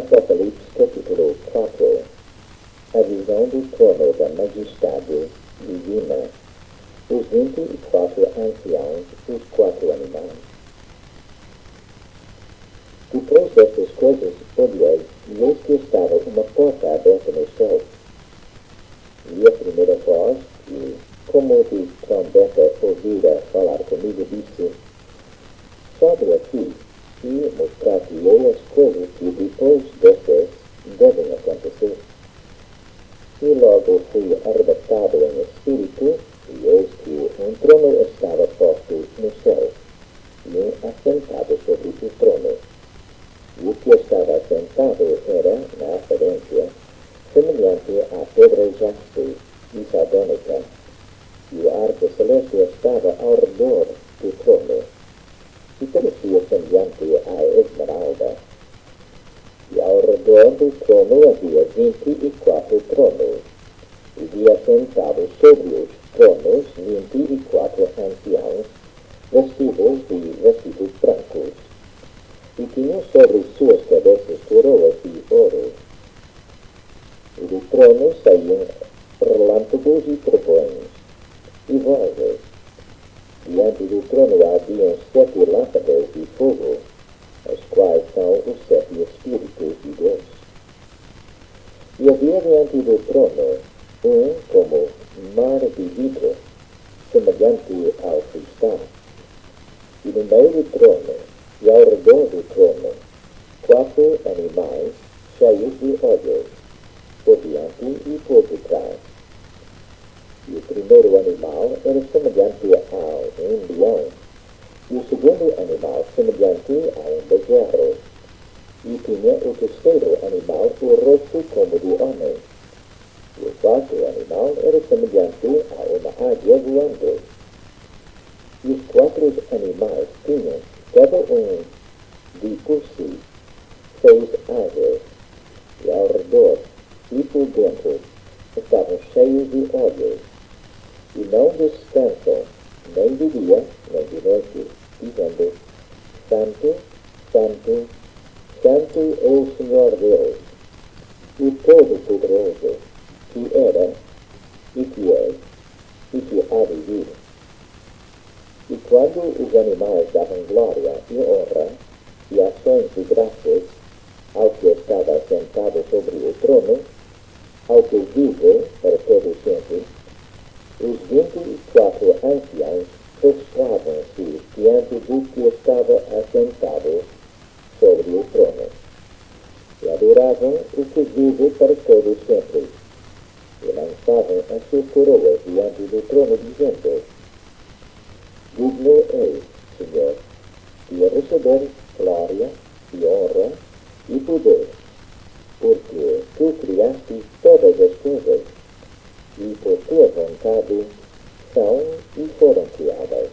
Apocalipse capítulo 4. A visão do trono da majestade divina, os 24 anciãos, os 4 animais. Depois destas coisas, olhei, e eis que estava uma porta aberta no céu. E a primeira voz, que, como de trombeta, ouvira falar comigo, disse: sobe aqui, e mostrar-te-ei as coisas que depois destas devem acontecer. E logo fui arrebatado em espírito, e eis que um trono estava posto no céu, e um assentado sobre o trono. E o que estava assentado era, na aparência, semelhante à pedra jaspe e sardônica, e o arco celeste estava ao redor do trono, e parecia semelhante à esmeralda. E ao redor do trono havia 24 tronos, e de assentados sobre os tronos 24 anciãos, vestidos de vestidos brancos, e tinham sobre suas cabeças coroas de ouro. E do trono saíam relâmpagos e trovões, e vozes. Diante do trono haviam 7 lâmpadas de fogo, as quais são os 7 Espíritos de Deus. E havia diante do trono como mar de vidro, semelhante ao cristal. E no meio do trono, e ao redor do trono, 4 animais cheios de olhos, por diante e por detrás. E o primeiro animal era semelhante a um leão, e o segundo animal semelhante a um bezerro, e tinha o terceiro animal o rosto como de homem. E o quarto animal era semelhante a uma águia voando. E os 4 animais tinham, cada um de por si, 6 asas, e ao redor e por dentro estavam cheios de olhos, e não descansam, nem de dia, nem de noite, dizendo: Santo, Santo, Santo é o Senhor Deus, o Todo-Poderoso, que era, e que é, e que há de vir. E quando os animais davam glória e honra e ações de graças ao que estava assentado sobre o trono, ao que vive para todo sempre, os 24 anciãos prostravam-se diante do que estava assentado sobre o trono, e adoravam o que vive para todo sempre, e lançavam as suas coroas diante do trono, dizendo: digno és, Senhor, de receber glória e honra e poder, porque tu criaste todas as coisas, e por tua vontade são e foram criadas.